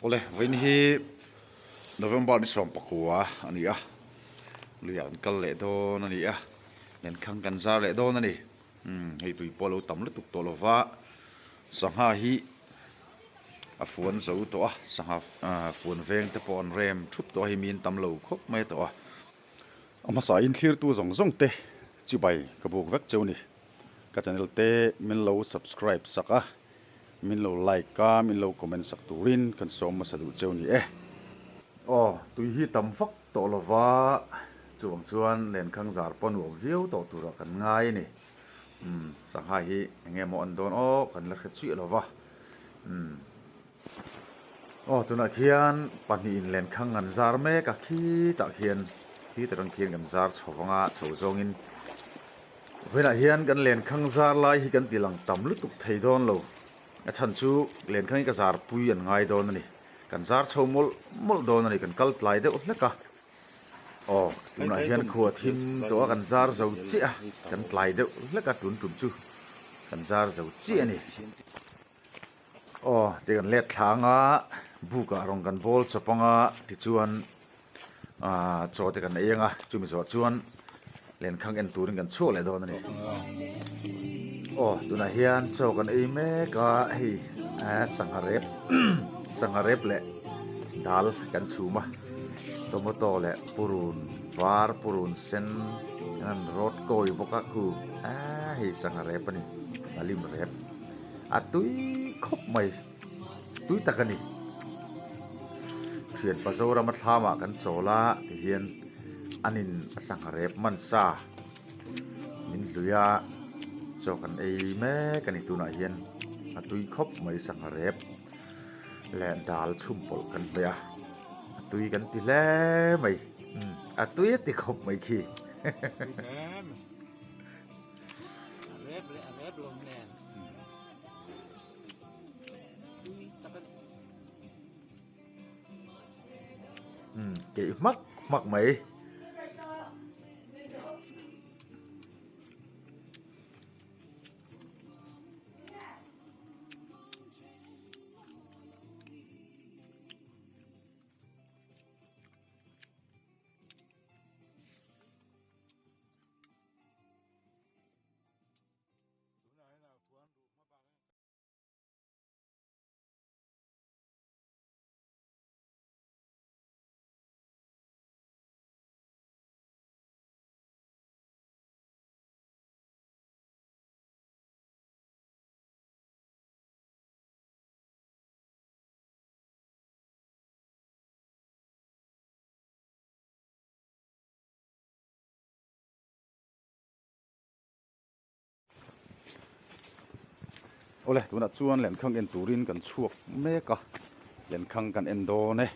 Ole vin hi November ni som pakua ania lian kal le do nani a len khang kan za le do nani hei tui polo tam le tuk to lova sangha hi a fuan zo to a sangha fuan veng te pon rem thup to hi min tam lo khop mai to a ama sa in thlir tu zong zong te chu bai ka buk vek cheu ni ka channel te min lo subscribe saka min lo like ka min lo comment sak turin kan som ma sadu cheu ni tui hi tam vak to lova chuang chuan len khang zar pon wo viu to tura kan ngai ni sangha hi nge mo an don kan la kha chi lova tuna khian pani in len khang an zar me ka khi ta khian khi tarang khian kan zar chhawanga chhawzong in vela hian kan len khang zar lai hi kan tilang tam lu tuk thei don lo a chan chu len khang ka zar pui an ngai don ani kan zar chho mol don ani kan kal tlai de utleka tuna hian khuwa thim to kan zar zo chi a kan tlai de utleka tun chu kan zar zo chi ani te kan let thanga buka rong kan bol chapanga ti chuan cho te kan enga chumi zo chuan len khang en turin kan chu le don ani tuna hian cho kan ei me ka hi sangarep le dal kan chuma tomato le purun var purun sen an rot koi boka ku hi sangarep ani alim rep atui khop mai tui takani thian pazora ma thlama kan chola ti hian anin sangarep man sa min luya cho kan ei me kani tuna hian atui khop mai sangarep le dal chum pol kan bea atui kan ti le mai atui ti khop mai khi rep lom nen kỹ mắc mấy ole tuna chuan len khang en turin kan chuak meka len khang kan en do ne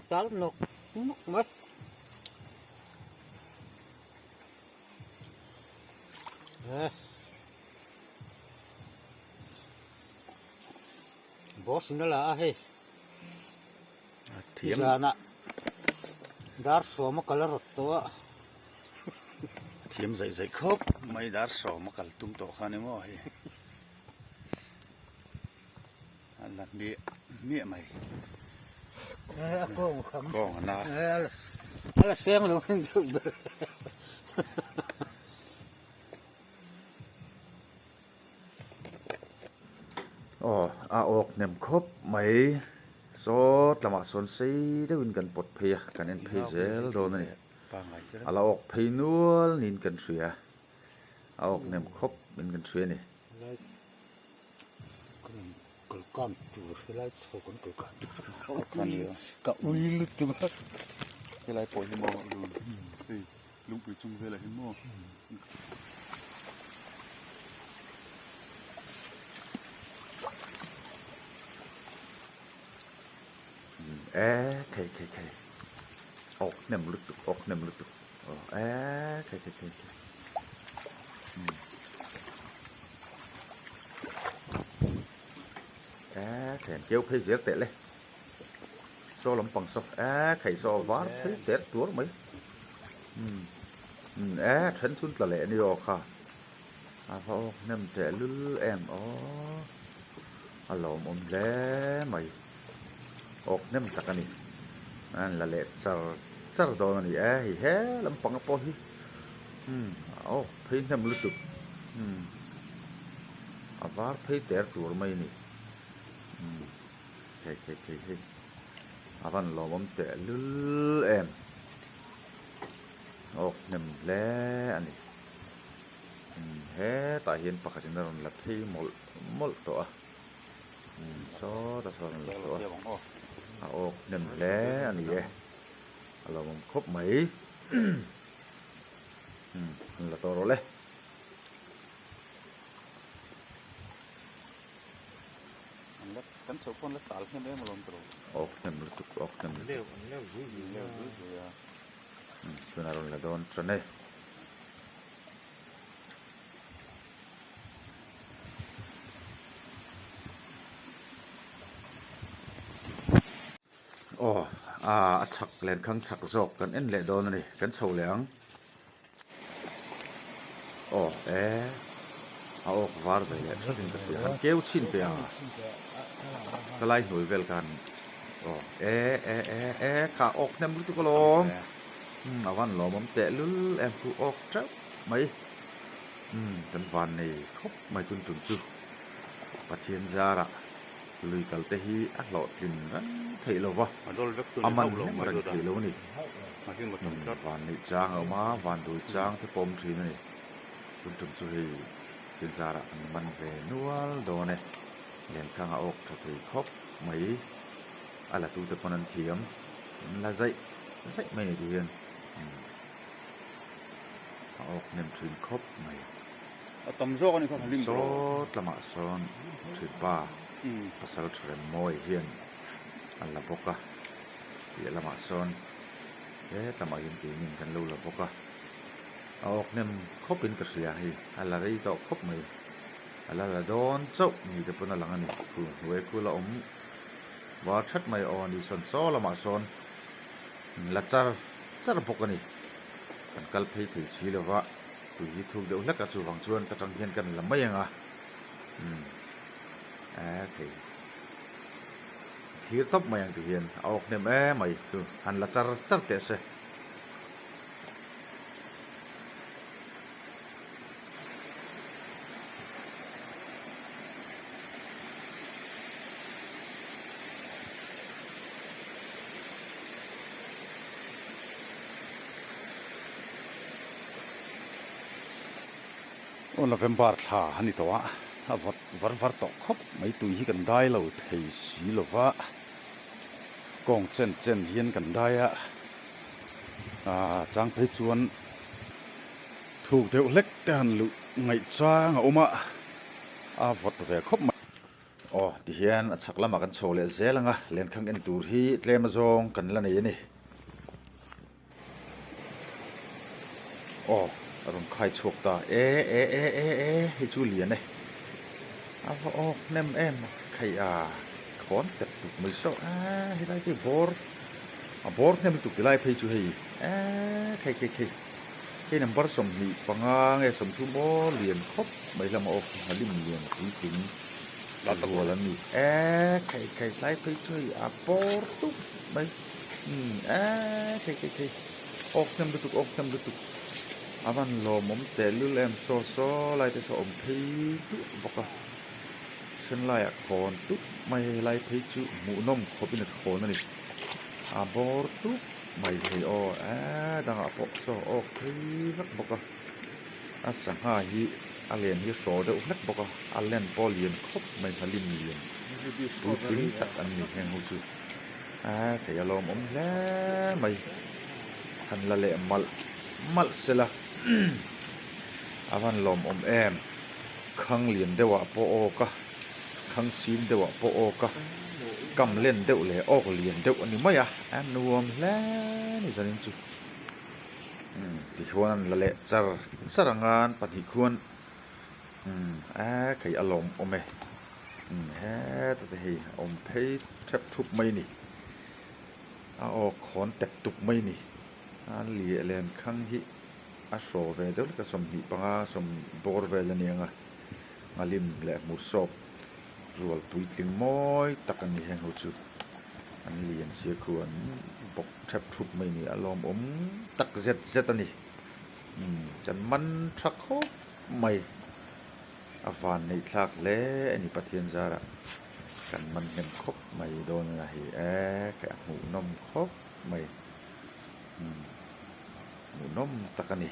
tal nok mất boss nó là hay thiam nè dar số mà color to thiam dai khop mai dar so ma kal tum to khane mo hi alat mi mai con na là xem luôn ok nem khop mai so tlama son sei de win kan pot phia kan en phei zel do na ni ala ok phei nual nin kan ria ok nem khop min kan ria ni con chuột lại số con kan ni cả ui lứt tu hết cái lại phổi mo luôn lung pi chung về lại mo khay ok nem luttuk khay thèn kêu phê giết tệ lên so lắm bằng so khay so ván phê tết túa mấy chân sun là lệ đi rồi kha พอnemแต่ลือแอมอ๋ออารมณ์แล้วไม่ออกnemตะกันนี่อันละเละสารโดนนี่เฮ้ลำปังปอฮีเอาพี่nemลุตุอาว่าพี่แต่ตัวไม่นี่เฮ้อาวันลมแต่ลือแอมออกnemแล้วอันนี้he tak hian pakhatin ron la thei mol to a so ta son la to a ok nem le ani e alo mom khop mai la to ro le kan so kon la tal hem em lom tro ok nem lu tuk ok nem leo vui ya tuna ron la don trane chắc lên khăng chắc dọc cần en lệ đồn này cần sầu lẻng var vậy lệ rất là cái hắn kéo chín bèo cái lai nổi vềกันขาออกnem lu tu ko lom awan lo mom te lu em ku ok trap mai kan van nei khop mai tun chu pathian zara lui kal te hi a lo tin ran thei lo wa adol vek tu aman nem ran thei lo ni ma kin ma tum trat van nei chang ma van dui chang te pom thri ni tun chu hi tin zara man ve nual do ne len khang a ok tha thei khop mai ala tu te ponan thiam la zai mai ni hian ok nem thin khop mai tam zo kan ko halim so tlama son thri pa pasal thren moi hian alla boka ye lama son tama yin ti nin kan lo la boka ok nem khopin ka sia hi ala rei to khop mai ala la don chau ni te pona langani ku we ku la wa that mai on di son so lama son la char bokani kan kal phei thei si lawa tu hi thu de ulak ka chu wang chuan ta tang hian kan lamai anga thei thir top mai ang ti hian ok nem mai tu han la char te se November tha hani to a var to khop mai tu hi kan dai lo thei si lova kong chen hian kan dai a chang phei chuan thuk deuh lek tan lu ngai chang oma a vot ve khop mai ti hian a chak lama kan chole zelanga len khang en tur hi tlema zong kan la nei ni rung khai chuộc ta hi chu liền này nem em khai khón tập tục mới so hi lai cái bor nem tục cái lai phê chu hi khai cái number som hi panga nghe som thu bo liền khop mấy làm lim liền chính là tàu là mi khai lai phê chu hi bor tục mấy khai nem tục avan lo mom te lul em so lai te so phi tu boka chen lai a khon tu mai lai phi chu mu nom khopin khon ani bor tu mai hei dang a pok so phi vak boka sang ha hi alen hi so de hak boka alen polian khop mai halim lian tu tin tak an ni heng hu chu ke ya lo mom la mai han la le mal sela avan lom em khang liền dewa po oka khang sin dewa po oka kam len deuh le ok liền deuh ani maya nuam le ni zanin chu ti huan la le sarangan pati khuan kai alom ome ta hi phei thep thup mai ni ok khon tek tuk mai ni li len khang hi a so ve dol ka som hi panga som bor ve la nianga ngalim le mur sop rual puitling moi takani heng ho chu an lian sia khu an bok thap thup mai ni alom tak zet zet ani chan man thak ho mai avan nei thak le ani pathian zara kan man nem khop mai don la hi ka mu nom khop mai mu nom takani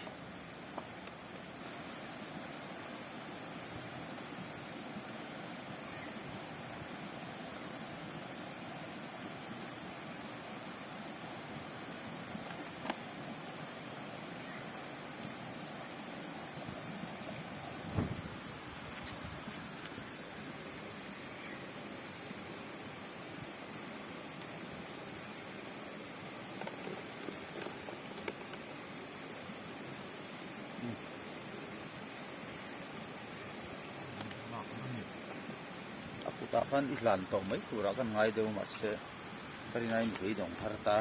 ta kan islan to mai tura kan ngai deu ma se kari nai ni dong thar ta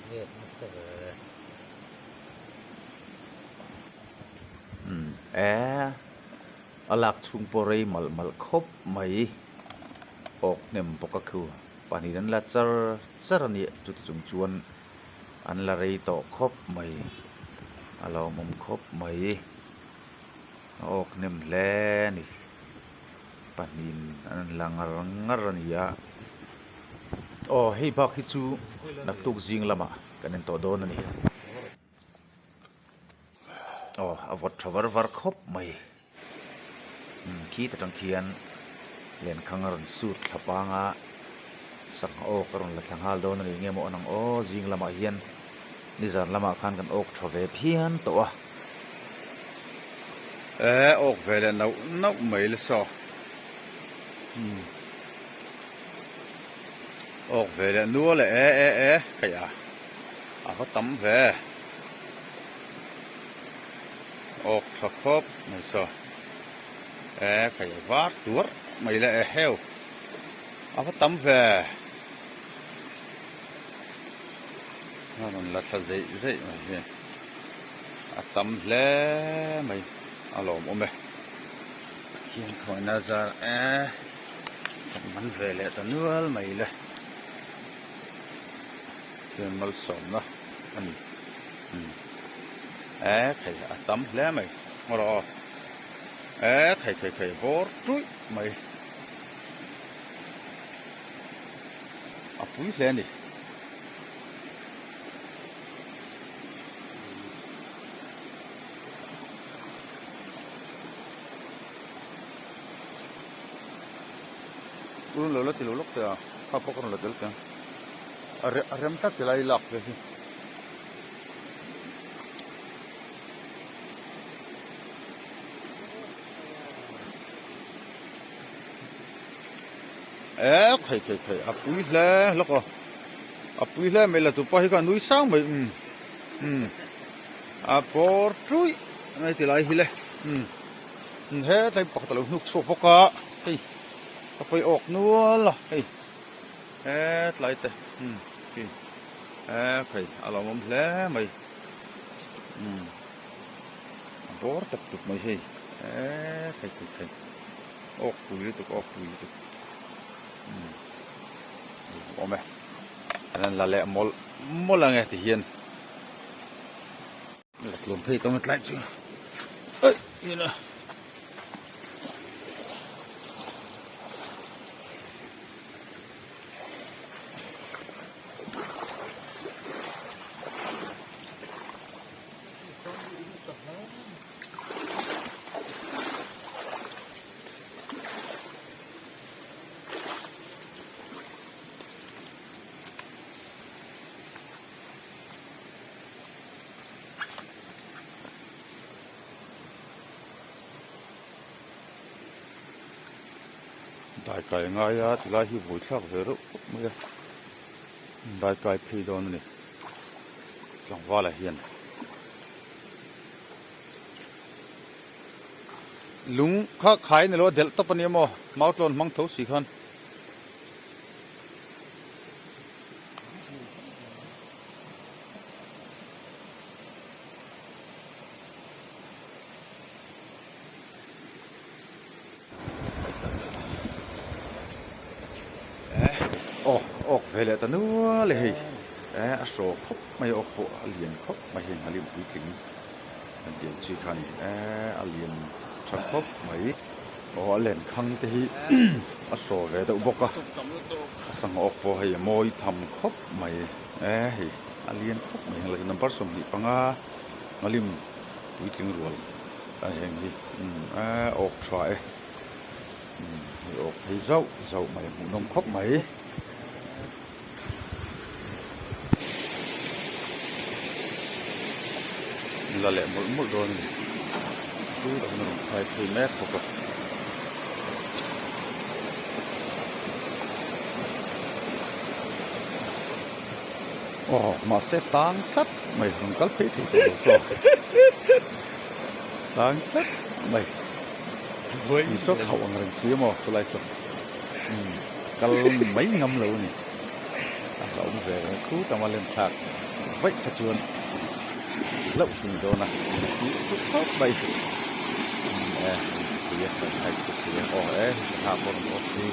Vet nó sẽ về. alak chung porei mal mal khop mai ok nem poka khu pani dan la char ani chu chung chuan an la rei to khop mai alo mom khop mai ok nem le ni panin an langar ani ya oh hei bak hi chu nak tuk jing lama kanen to don ani oh avot thavar var khop mai khi ta tang khian len khangaron suit thapanga sang o karon la thanghal don ani ngemo nang o jing lama hian nizar lama khan kan ok thove phian to a ok vele nau mai le so ok vele nuo le kaya a ko tam ve ok thakop mai so kaya var tur mai le heo a ko tam ve nó là sao dậy mà hiền tắm lé mày lồm ôm mày thiên khỏi na ra mắn về lại tao nữa mày lên thiên mal sổm đó anh thầy tắm lé mày ngồi đó thầy vô túi mày túi lên đi urun lolo ti lolo te ka pokon lo del te arem ta te lai lak ve khơi apui le loko apui le me la tu pa hi ka nui sang mai por trui ngai ti lai hi le he tai pak ta lo nuk so poka heyไปออกนัวล่ะเฮ้ยไหลแต่ใครเอาเรามันแผลไหมบอร์ตักตุกไม่ใช่ใครออกปุยตุกออกปุยตุกโอ้แม่อันนั้นละเละมอลอะไรที่เห็นหลักลมเพยต้องมันไหลจุเอ้ยนี่นะ đại cài ngay á thì lại hi bụi sắc về rồi mới đại cài phi đó này chẳng qua là hiền lung kha khai ne lo del to pani mo mautlon mang tho si khan ok về lại ta nữa lệ a số khóc mày ok bộ liền khóc mày hiện liền tụi chính anh tiền chi khăn liền chọn khóc mày họ liền khăng thì a số về đâu bốc à sang ok bộ hay môi thầm khóc mày liền khóc mày là number số đi panga liền tụi chính rồi anh hiện đi ok try ok thấy dâu mày muốn nông khóc mày là lẽ một rồi cứ đồng nó phải từ mét hoặc mà sẽ tăng chất mày không có phí thì rồi tăng chất mày với số khẩu ăn rừng xíu mà tôi lại số cal mấy ngâm luôn nè là ông về cứu tao mà lên sạc vách thật chuồn lậu xuống đó nè tốt bay thì phải thì hạ con thì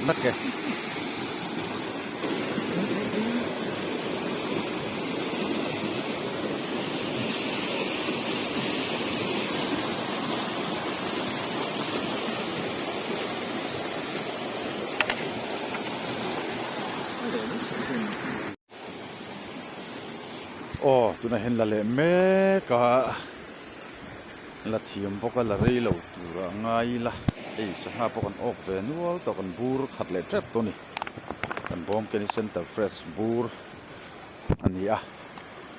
mất kìa tụi này hiện là lệ mẹ cả là thiềm bốc là rây lẩu tụ ra ngay là sáng ha bốc con ốc về nuôi tao con bur khát lệ trép tụi này con bom cái center fresh bur anh ấy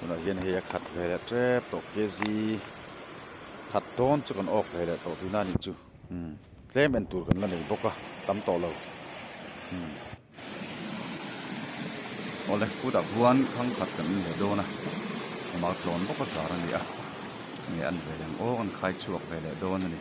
tụi này hiện hiện khát về lệ trép tao cái gì khát tôn cho con ốc về lệ tao tụi này chứ thế mình tụi con là này bốc tắm tao lâu oleh ku da buan khang khat kan le do na ma tlon bok pa sar ni a ni an ve leng o an khai chuak ve le do na ni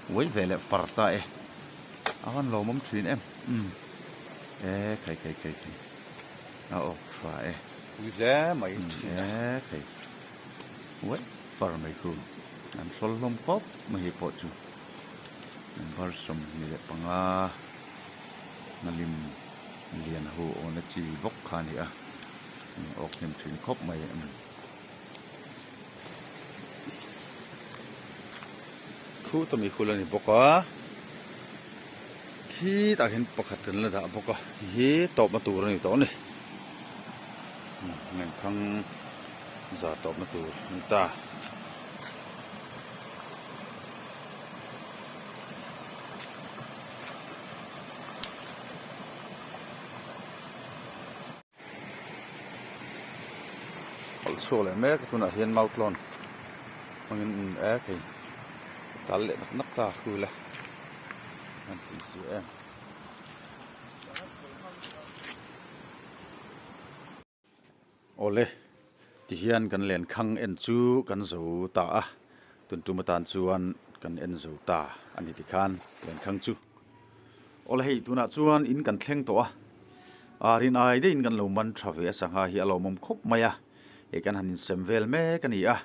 với về lại phật tại anh lò mắm thuyền em khai phải Ile mai khai với phật mày cứ anh sol lom cop mà hiệp bộ chú anh bảo sum như vậy bằng nalim liền hồ nó chỉ bốc khan đi ốc nem thuyền cop mày khu tụi mình khu lên bốc khi ta hiện bốc hạt cần là đã bốc hi tọp mà tù rồi tọp này ngành khang giờ tọp mà tù người ta số lại mấy cái tụi nó hiện mau lon mình cái ta lệ nắp ta khui là anh tí xíu em ole thì hiện cần lên khăng en chu cần dấu ta tuần tu matan chuan cần en dấu ta anh thì khan lên khăng chu ole hey tụi nó chuan in cần thleng to rin ai de in cần lo man thave sang ha hi alo mom khop maya kan hanin semvel me kan ia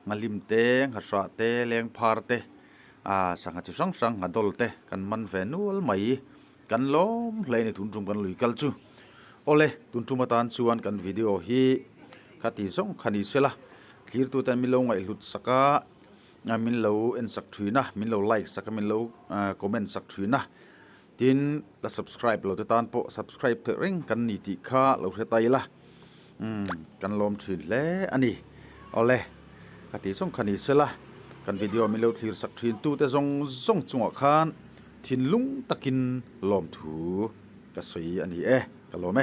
ngalim te ngasra te leng phar te sanga chu sang sang ngadol te kan man ve nual mai kan lom hlei ni thun tum kan lui kal chu ole tun tuma tan chuan kan video hi khati zong khani sela clear tu tan milo ngai lut saka min lo en sak thuina min lo like saka min lo comment sak thuina tin la subscribe lo te tan po subscribe te ring kan ni ti kha lo he tai la kan lom thin le ani ole khati zong khani sela kan video min lo clear sak thin tu te zong zong chunga khan thin lung takin lom thu ka soi ani ka lom